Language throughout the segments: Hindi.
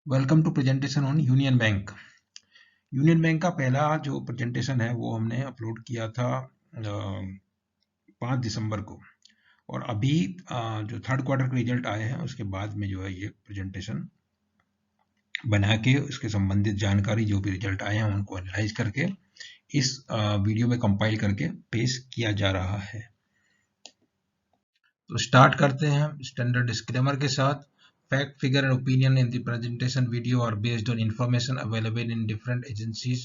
Welcome to presentation on Union Bank. Union Bank का पहला जो प्रेजेंटेशन है वो हमने अपलोड किया था 5 दिसंबर को, और अभी जो थर्ड क्वार्टर के रिजल्ट आए हैं उसके बाद में जो है ये प्रेजेंटेशन बना के उसके संबंधित जानकारी जो भी रिजल्ट आए हैं उनको एनालाइज करके इस वीडियो में कंपाइल करके पेश किया जा रहा है। तो स्टार्ट करते हैं स्टैंडर्ड डिस्क्लेमर के साथ। Fact, figure, and opinion in the presentation video are based on information available in different agencies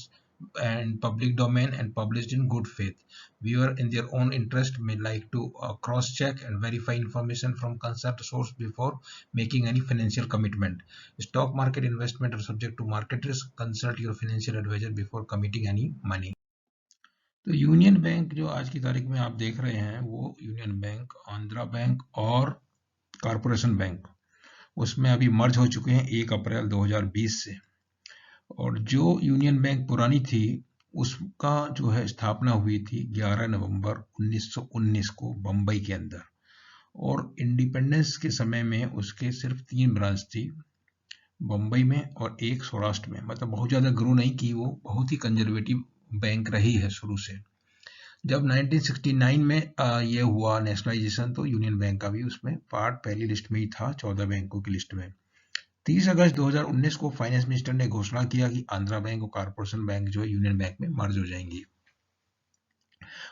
and public domain and published in good faith. Viewer in their own interest may like to cross-check and verify information from concerned source before making any financial commitment. Stock market investment are subject to market risk. Consult your financial advisor before committing any money. तो यूनियन बैंक जो आज की तारीख में आप देख रहे हैं वो यूनियन बैंक, आंध्रा बैंक और कॉरपोरेशन बैंक उसमें अभी मर्ज हो चुके हैं 1 अप्रैल 2020 से। और जो यूनियन बैंक पुरानी थी उसका जो है स्थापना हुई थी 11 नवंबर 1919 को बम्बई के अंदर, और इंडिपेंडेंस के समय में उसके सिर्फ 3 ब्रांच थी, बम्बई में और एक सौराष्ट्र में। मतलब बहुत ज़्यादा ग्रो नहीं की, वो बहुत ही कंजर्वेटिव बैंक रही है शुरू से। जब 1969 में ये हुआ नेशनलाइजेशन तो यूनियन बैंक का भी उसमें पार्ट पहली लिस्ट में ही था, 14 बैंकों की लिस्ट में। 30 अगस्त 2019 को फाइनेंस मिनिस्टर ने घोषणा किया कि आंध्रा बैंक और कॉरपोरेशन बैंक जो है यूनियन बैंक में मर्ज हो जाएंगी,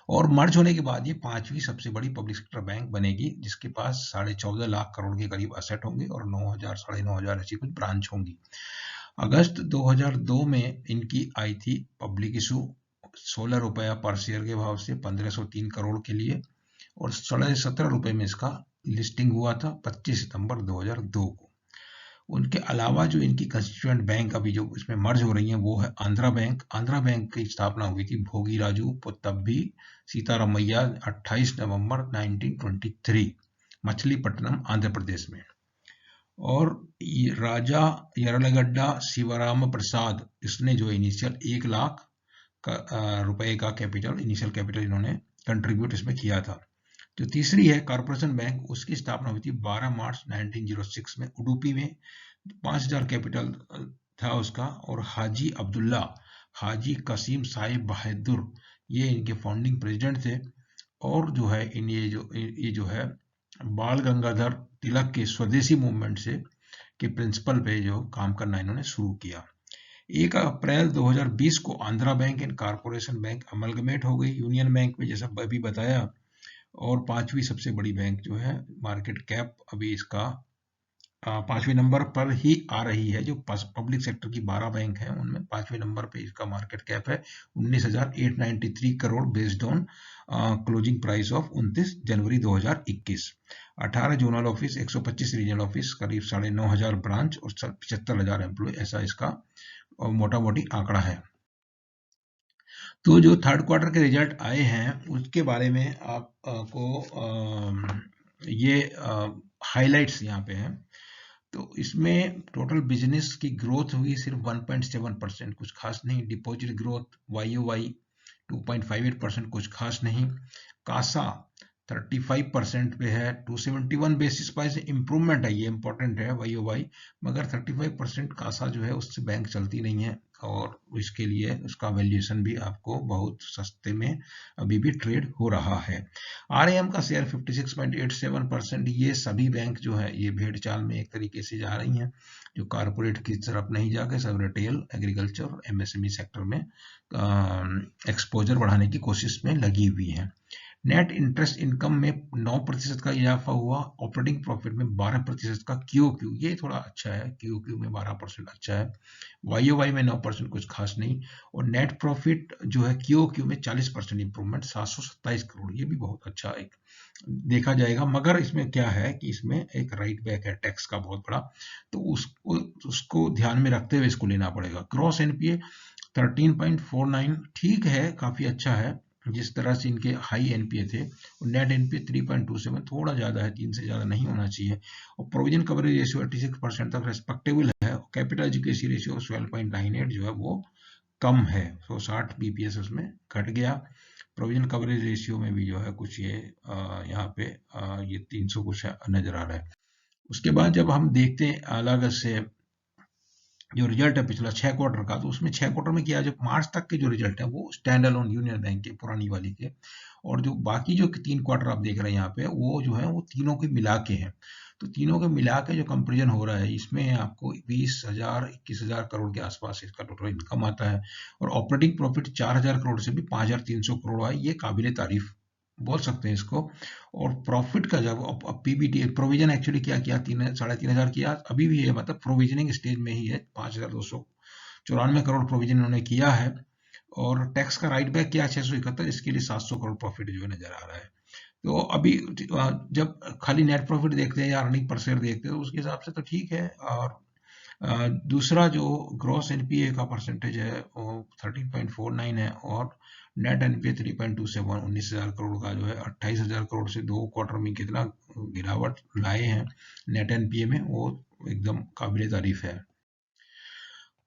और मर्ज होने के बाद ये 5वीं सबसे बड़ी पब्लिक सेक्टर बैंक बनेगी, जिसके पास 14.5 लाख करोड़ के करीब असेट होंगे और 9,000 साढ़े 9,000 ऐसी कुछ ब्रांच होंगी। अगस्त 2002 में इनकी आई थी पब्लिक इशू 16 रुपया पर शेयर के भाव से 1503 करोड़ के लिए, और 17.5 रुपए में इसका लिस्टिंग हुआ था 25 सितंबर 2002 को। उनके अलावा जो इनकी कंस्टिट्यूएंट बैंक अभी जो इसमें मर्ज हो रही हैं वो है आंध्रा बैंक। आंध्रा बैंक की स्थापना हुई थी भोगी राजू पुत्तभी सीतारामैया 28 नवंबर 1923 मछलीपट्टनम आंध्र प्रदेश में। और राजा यरलगड्डा शिवराम प्रसाद, इसने जो इनिशियल 1 लाख रुपए का कैपिटल, इनिशियल कैपिटल इन्होंने कंट्रीब्यूट इसमें किया था। जो तीसरी है कॉरपोरेशन बैंक, उसकी स्थापना हुई थी 12 मार्च 1906 में उडुपी में, 5,000 कैपिटल था उसका, और हाजी अब्दुल्ला हाजी कसीम साहिब बहादुर ये इनके फाउंडिंग प्रेसिडेंट थे। और जो है ये जो है बाल गंगाधर तिलक के स्वदेशी मूवमेंट से के प्रिंसिपल पे जो काम करना इन्होंने शुरू किया। 1 अप्रैल 2020 को Andhra bank and corporation bank amalgamate हो गई यूनियन बैंक में, जैसा अभी बताया, और 5वीं सबसे बड़ी बैंक जो है मार्केट कैप अभी इसका 5वें नंबर पर ही आ रही है। जो पब्लिक सेक्टर की 12 बैंक हैं उनमें 5वें नंबर पे इसका मार्केट कैप है 19,893 crore based on closing price of 29 January 2021। 18 zonal office, 125 regional office, करीब 9,500 ब्रांच और 75,000 एम्प्लॉय, ऐसा इसका मोटा मोटी आंकड़ा है। तो जो थर्ड क्वार्टर के रिजल्ट आए हैं उसके बारे में आपको ये हाइलाइट्स यहाँ पे हैं। तो इसमें टोटल बिजनेस की ग्रोथ हुई सिर्फ 1.7%, कुछ खास नहीं। डिपॉजिट ग्रोथ YoY 2.58%, कुछ खास नहीं। कासा 35% पे है, 271 बेसिस पॉइंट से इंप्रूवमेंट है, ये इंपॉर्टेंट है YoY, मगर 35% कासा जो है उससे बैंक चलती नहीं है, और इसके लिए उसका वैल्यूएशन भी आपको बहुत सस्ते में अभी भी ट्रेड हो रहा है। RAM का शेयर 56.87%, ये सभी बैंक जो है ये भेड़ चाल में एक तरीके से जा रही हैं, जो कारपोरेट की तरफ नहीं जाके सब रिटेल, एग्रीकल्चर, MSME सेक्टर में एक्सपोजर बढ़ाने की कोशिश में लगी हुई है। नेट इंटरेस्ट इनकम में 9% का इजाफा हुआ, ऑपरेटिंग प्रॉफिट में 12% का QoQ, ये थोड़ा अच्छा है, QoQ में 12% अच्छा है। YoY में 9% कुछ खास नहीं, और नेट प्रॉफिट जो है QoQ में 40% इंप्रूवमेंट 727 करोड़, ये भी बहुत अच्छा एक देखा जाएगा। मगर इसमें क्या है कि इसमें एक राइट बैक है टैक्स का बहुत बड़ा, तो उसको ध्यान में रखते हुए इसको लेना पड़ेगा। क्रॉस NPA 13.49 ठीक है, काफी अच्छा है, जिस तरह से इनके हाई NPA थे। और नेट NPA 3.27 थोड़ा ज्यादा है, 3 से ज्यादा नहीं होना चाहिए। और प्रोविजन कवरेज रेशियो 86% तक रेस्पेक्टेबल है। कैपिटल एजुकेसी रेशियो 12.98 जो है वो कम है, तो 60 BPS उसमें घट गया। प्रोविजन कवरेज रेशियो में भी जो है कुछ ये यहाँ पे ये 300 कुछ नजर आ रहा है। उसके बाद जब हम देखते हैं अलग से जो रिजल्ट है पिछला 6 क्वार्टर का, तो उसमें 6 क्वार्टर में क्या है, जो मार्च तक के जो रिजल्ट है वो स्टैंड अलोन यूनियन बैंक के पुरानी वाली के, और जो बाकी जो 3 क्वार्टर आप देख रहे हैं यहाँ पे, वो जो है वो तीनों के मिला के हैं। तो तीनों के मिला के जो कंपेरिजन हो रहा है, इसमें आपको 20,000-21,000 करोड़ के आसपास इसका टोटल इनकम आता है, और ऑपरेटिंग प्रॉफिट 4,000 करोड़ से भी 5,300 करोड़ है। ये काबिले तारीफ बोल सकते हैं इसको। और प्रॉफिट का जब पीबीटी प्रोविजन एक्चुअली क्या किया, 3,500 किया, अभी भी है, मतलब प्रोविजनिंग स्टेज में ही है, 5,294 करोड़ प्रोविजन उन्होंने किया है। और टैक्स का राइट बैक किया 671, इसके लिए 700 करोड़ प्रॉफिट जो है नजर आ रहा है। तो अभी जब खाली नेट प्रॉफिट देखते हैं या अर्निंग पर शेयर देखते हैं, तो उसके हिसाब से तो ठीक है। और दूसरा जो ग्रॉस एनपीए का परसेंटेज है वो 13.49 है, और नेट एनपीए 3.27, 19,000 करोड़ का जो है 28,000 करोड़ से 2 क्वार्टर में कितना गिरावट लाए हैं नेट एनपीए में, वो एकदम काबिले तारीफ है।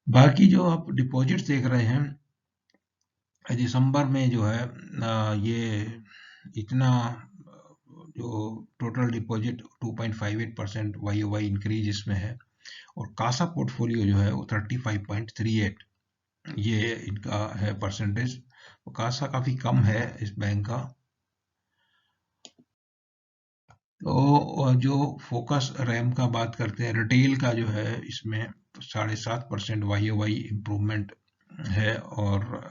बाकी जो आप डिपॉजिट्स देख रहे हैं, दिसंबर में जो है ये इतना जो टोटल डिपॉजिट 2.58% वाई इंक्रीज इसमें है, और कासा पोर्टफोलियो जो है वो 35.38 ये इनका है परसेंटेज। तो कासा काफी कम है इस बैंक का। तो जो फोकस रैम का बात करते हैं, रिटेल का जो है इसमें 7.5% वाई इम्प्रूवमेंट है, और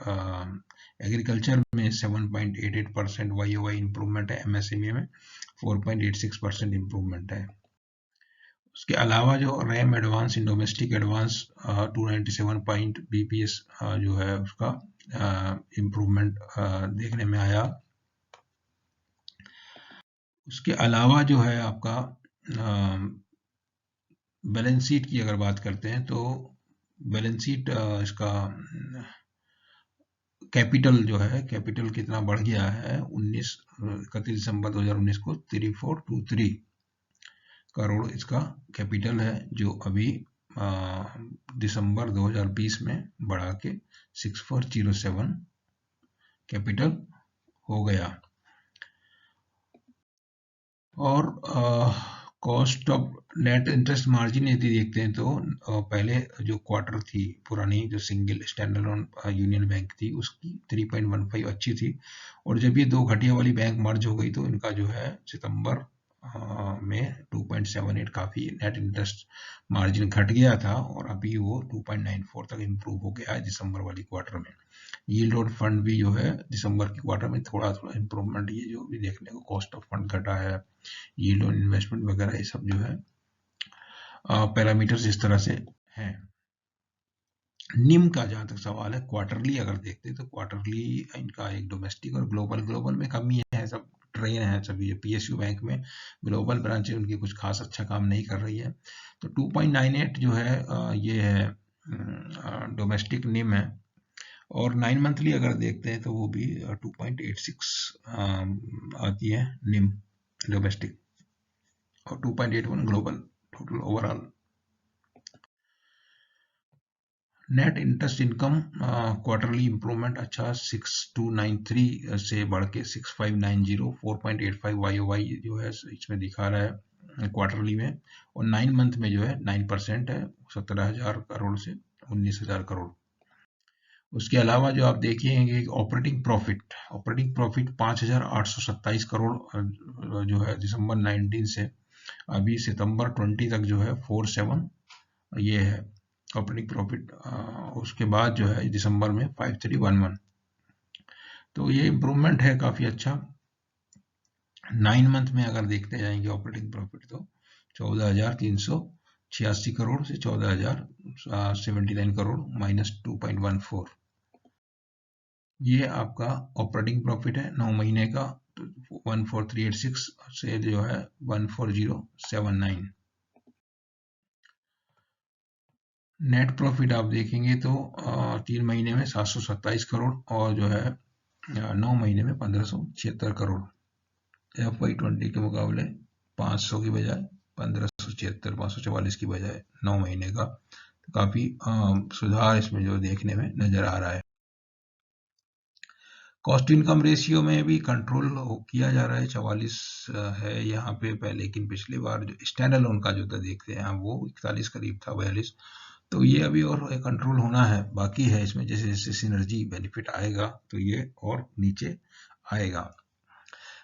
एग्रीकल्चर में 7.88% वाई इम्प्रूवमेंट है, एमएसएमई में 4.86% इम्प्रूवमेंट है। उसके अलावा जो RAM advance in domestic advance 297 point BPS जो है उसका इम्प्रूवमेंट देखने में आया। उसके अलावा जो है आपका बैलेंस शीट की अगर बात करते हैं, तो बैलेंस शीट इसका कैपिटल जो है, कैपिटल कितना बढ़ गया है, 31 दिसंबर 2019 को 3423 करोड़ इसका कैपिटल है, जो अभी दिसंबर 2020 में बढ़ा के 6407 कैपिटल हो गया। और cost of net interest margin यदि देखते हैं, तो पहले जो क्वार्टर थी पुरानी, जो सिंगल स्टैंडअलोन यूनियन बैंक थी, उसकी 3.15 अच्छी थी, और जब ये दो घटिया वाली बैंक मर्ज हो गई, तो इनका जो है सितंबर में 2.78 काफी नेट इंटरेस्ट मार्जिन घट गया था, और अभी वो 2.94 तक इम्प्रूव हो गया है दिसंबर वाली क्वार्टर में। यील्ड ऑन फंड भी जो है दिसंबर के क्वार्टर में थोड़ा थोड़ा इम्प्रूवमेंट, ये जो भी देखने को कॉस्ट ऑफ फंड घटा है, यील्ड ऑन इन्वेस्टमेंट वगैरह, ये सब जो है पैरामीटर्स इस तरह से हैं। निम का जहां तक सवाल है, क्वार्टरली अगर देखते हैं, तो क्वार्टरली इनका एक डोमेस्टिक और ग्लोबल में कमी है, सब ट्रेन है सभी। पीएसयू बैंक में ग्लोबल ब्रांच है, उनकी कुछ खास अच्छा काम नहीं कर रही है। तो 2.98 जो है ये है डोमेस्टिक निम है, और 9 मंथली अगर देखते हैं, तो वो भी 2.86 आती है निम डोमेस्टिक, और 2.81 global total overall. Net interest income quarterly improvement अच्छा, 6293 से बढ़ के 6590, 4.85 वाई जो है इसमें दिखा रहा है क्वार्टरली में, और 9 मंथ में जो है 9% है, 17,000 करोड़ से 19,000 करोड़। उसके अलावा जो आप देखेंगे ऑपरेटिंग प्रॉफिट 5,827 करोड़ जो है दिसंबर 19 से अभी सितंबर 20 तक जो है 47 ये है ऑपरेटिंग प्रॉफिट। उसके बाद जो है दिसंबर में 5311, तो ये इम्प्रूवमेंट है काफी अच्छा। 9 मंथ में अगर देखते जाएंगे ऑपरेटिंग प्रॉफिट, तो 14,386 करोड़ से 14,079 करोड़ -2.14, ये आपका ऑपरेटिंग प्रॉफिट है 9 महीने का। तो 14,386 से जो है 14,079। नेट प्रॉफिट आप देखेंगे तो 3 महीने में 727 करोड़, और जो है 9 महीने में 1576 करोड़। FY20 के मुकाबले 500 की बजाय 1576, 544 की बजाय 9 महीने का, तो काफी सुधार इसमें जो देखने में नजर आ रहा है। कॉस्ट इनकम रेशियो में भी कंट्रोल किया जा रहा है, 44 है यहाँ पे पहले, लेकिन पिछली बार जो स्टैंड अलोन का जो था देखते हैं वो 41 करीब था, 42, तो ये अभी और कंट्रोल होना है, बाकी है इसमें। जैसे जैसे सिनर्जी बेनिफिट आएगा तो ये और नीचे आएगा।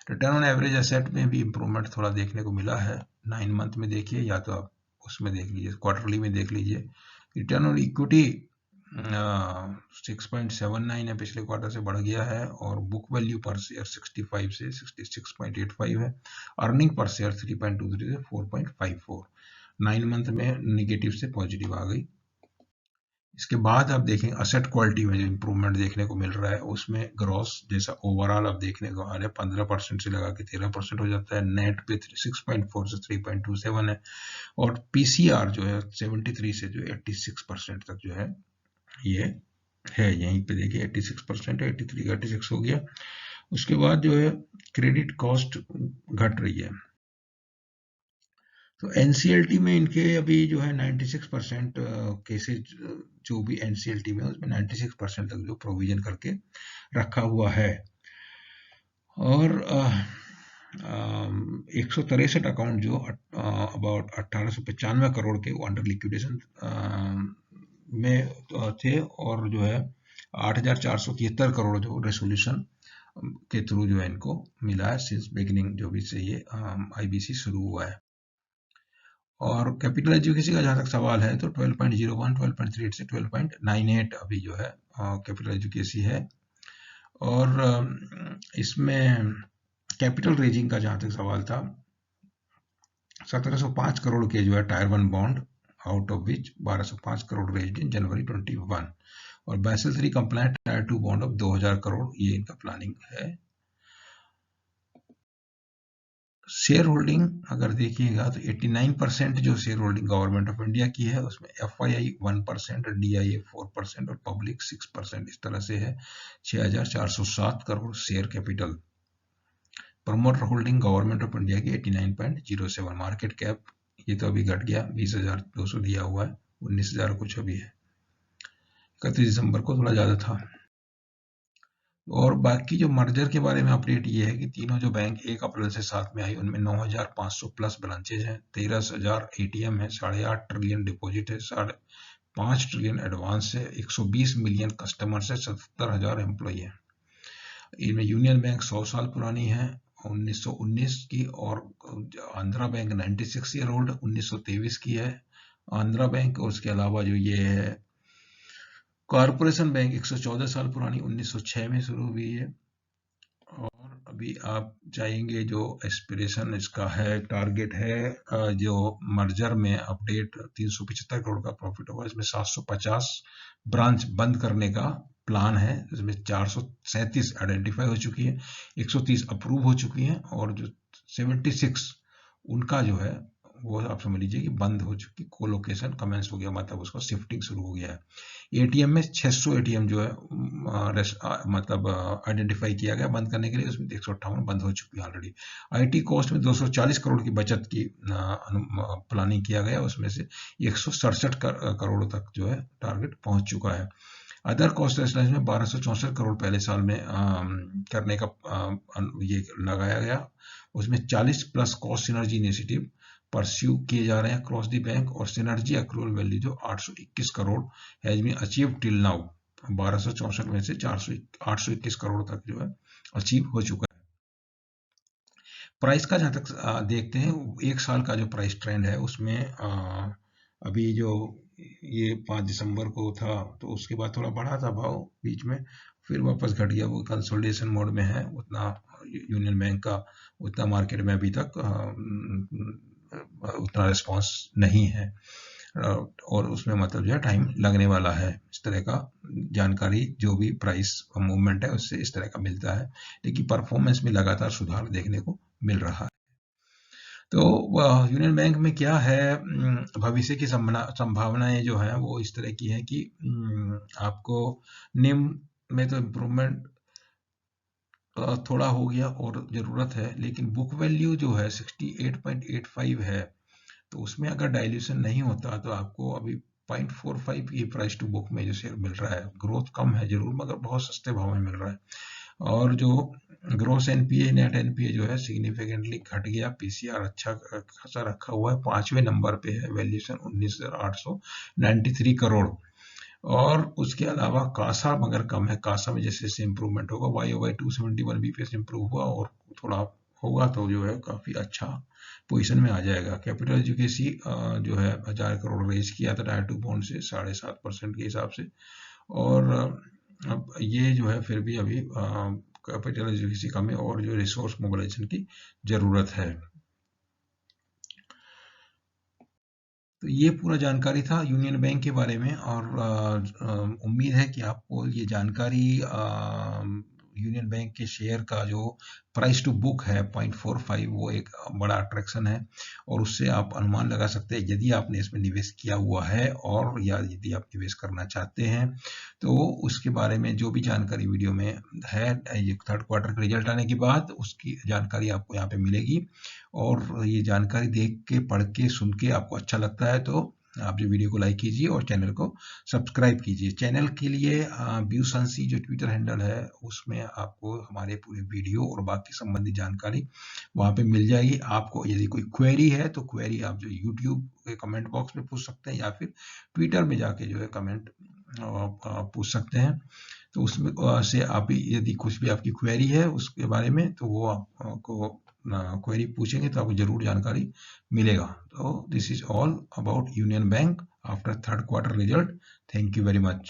रिटर्न ऑन एवरेज एसेट में भी इम्प्रूवमेंट थोड़ा देखने को मिला है। 9 मंथ में देखिए, या तो आप उसमें देख लीजिए, क्वार्टरली में देख लीजिए। रिटर्न ऑन इक्विटी 6.79 है, पिछले क्वार्टर से बढ़ गया है। और बुक वैल्यू पर शेयर 65 से 66.85 है। अर्निंग पर शेयर 3.23 से 4.54। 9 मंथ में निगेटिव से पॉजिटिव आ गई। इसके बाद आप देखें असेट क्वालिटी में जो इम्प्रूवमेंट देखने को मिल रहा है, उसमें ग्रॉस जैसा ओवरऑल आप देखने को आ रहा है 15% से लगा के 13% हो जाता है। नेट पे 6.4 से 3.27 है। और पीसीआर जो है 73 से जो 86% तक जो है ये है। यहीं पे देखिए 86% है, 83 का 86 हो गया। उसके बाद जो है क्रेडिट कॉस्ट घट रही है। तो एनसीएलटी में इनके अभी जो है 96% केसेज, जो भी एनसीएलटी में उसमें 96% तक जो प्रोविजन करके रखा हुआ है। और 163 अकाउंट जो अबाउट 1895 करोड़ के वो अंडर लिक्विडेशन में थे, और जो है 8473 करोड़ जो रेसोल्यूशन के थ्रू जो है इनको मिला है सिंस बिगिनिंग, जो भी से ये आईबीसी शुरू हुआ है। और कैपिटल एजुकेसी का जहाँ तक सवाल है तो 12.01, 12.38 से 12.98 अभी जो है कैपिटल एजुकेसी है। और इसमें कैपिटल रेजिंग का जहाँ तक सवाल था, 1705 करोड़ के जो है tier 1 bond, out of which 1205 crore raised in January 21। और Basel 3 compliant tier 2 bond of 2000 crore, ये इनका प्लानिंग है। शेयर होल्डिंग अगर देखिएगा तो 89% जो share holding government of India की है, उसमें एफआईआई 1% और डीआईए 4% और पब्लिक 6%, इस तरह से है। 6407 crore share capital. Promoter holding government of India की 89.07। मार्केट कैप ये तो अभी घट गया, 20,200 दिया हुआ है, 19,000 कुछ अभी है। 31 दिसंबर को थोड़ा ज्यादा था। और बाकी जो मर्जर के बारे में अपडेट ये है कि तीनों जो बैंक 1 अप्रैल से साथ में आई, उनमें 9,500 प्लस ब्रांचेज हैं, 13,000 एटीएम है, 8.5 ट्रिलियन डिपॉजिट है, 5.5 ट्रिलियन एडवांस है, 120 मिलियन कस्टमर्स है, 77,000 एम्प्लॉई है। इनमें यूनियन बैंक 100 साल पुरानी है, 1919 की। और आंध्रा बैंक 96 ईयर ओल्ड, 1923 की है आंध्रा बैंक। और उसके अलावा जो ये है कॉरपोरेशन बैंक 114 साल पुरानी, 1906 में शुरू हुई है। और अभी आप चाहेंगे जो एस्पिरेशन इसका है, टारगेट है जो मर्जर में अपडेट 375 करोड़ का प्रॉफिट होगा। इसमें 750 ब्रांच बंद करने का प्लान है, इसमें 437 आइडेंटिफाई हो चुकी है, 130 अप्रूव हो चुकी हैं, और जो 76 उनका जो है वो आप समझ लीजिए कि बंद हो चुकी, कोलोकेशन कमेंस हो गया, मतलब उसका शिफ्टिंग शुरू हो गया है। एटीएम में 600 एटीएम जो है मतलब आइडेंटिफाई किया गया बंद करने के लिए, उसमें 158 बंद हो चुकी है ऑलरेडी। आईटी कॉस्ट में 240 करोड़ की बचत की प्लानिंग किया गया, उसमें से 167 करोड़ तक जो है टारगेट पहुंच चुका है। अदर कॉस्ट एस्टिमेशन में 1264 करोड़ पहले साल में करने का ये लगाया गया, उसमें 40 plus cost synergy initiative pursue किए जा रहे हैं क्रॉस दी बैंक। और सिनर्जी अक्रूवल वैल्यू जो 821 crore has been achieve till now, 1264 में से 821 करोड़ तक जो है अचीव हो चुका है। प्राइस का जहां तक देखते हैं, एक साल का जो प्राइस ट्रेंड है उसमें अभी जो ये 5 दिसंबर को था तो उसके बाद थोड़ा बढ़ा था भाव बीच में, फिर वापस घट गया, वो कंसोलिडेशन मोड में है। उतना यूनियन बैंक का उतना मार्केट में अभी तक उतना रिस्पांस नहीं है, और उसमें मतलब जो है टाइम लगने वाला है। इस तरह का जानकारी जो भी प्राइस मूवमेंट है उससे इस तरह का मिलता है, लेकिन परफॉर्मेंस में लगातार सुधार देखने को मिल रहा है। तो यूनियन बैंक में क्या है, भविष्य की संभावनाएं जो है वो इस तरह की है कि आपको निम में तो इम्प्रूवमेंट थोड़ा हो गया और जरूरत है, लेकिन बुक वैल्यू जो है 68.85 है, तो उसमें अगर डाइल्यूशन नहीं होता तो आपको अभी 0.45 की प्राइस टू बुक में जो शेयर मिल रहा है, ग्रोथ कम है जरूर मगर बहुत सस्ते भाव में मिल रहा है। और जो ग्रोस एनपीए नेट एनपीए जो है सिग्निफिकेंटली घट गया, पीसीआर अच्छा खासा रखा हुआ है, 5वें नंबर पे है, वैल्यूएशन 19,893 करोड़। और उसके अलावा कासा मगर कम है, कासा में जैसे जैसे इंप्रूवमेंट होगा, Y O Y 271 BPS improve हुआ और थोड़ा होगा तो जो है काफी अच्छा पोजीशन में आ जाएगा। कैपिटल एजुकेसी जो है 1,000 करोड़ रेज किया था टायर 2 बॉन्ड से 7.5% के हिसाब से, और अब ये जो है फिर भी अभी कैपिटल एजुकेसी कम है और जो रिसोर्स मोबिलाइजेशन की जरूरत है। तो ये पूरा जानकारी था यूनियन बैंक के बारे में, और उम्मीद है कि आपको ये जानकारी यूनियन बैंक के शेयर का जो प्राइस टू बुक है 0.45 वो एक बड़ा अट्रैक्शन है, और उससे आप अनुमान लगा सकते हैं यदि आपने इसमें निवेश किया हुआ है और या यदि आप निवेश करना चाहते हैं तो उसके बारे में जो भी जानकारी वीडियो में है, ये थर्ड क्वार्टर का रिजल्ट आने के बाद उसकी जानकारी आपको यहाँ पे मिलेगी। और ये जानकारी देख के पढ़ के सुन के आपको अच्छा लगता है तो आप जो वीडियो को लाइक कीजिए और चैनल को सब्सक्राइब कीजिए। चैनल के लिए ब्यूसंसी जो ट्विटर हैंडल है उसमें आपको हमारे पूरे वीडियो और बाकी संबंधित जानकारी वहां पे मिल जाएगी। आपको यदि कोई क्वेरी है तो क्वेरी आप जो यूट्यूब के कमेंट बॉक्स में पूछ सकते हैं या फिर ट्विटर में जाके जो है कमेंट पूछ सकते हैं। तो उसमें से आप यदि कुछ भी आपकी क्वेरी है उसके बारे में तो वो आपको क्वेरी पूछेंगे तो आपको जरूर जानकारी मिलेगा। तो this is all about union bank after third quarter result. Thank you very much.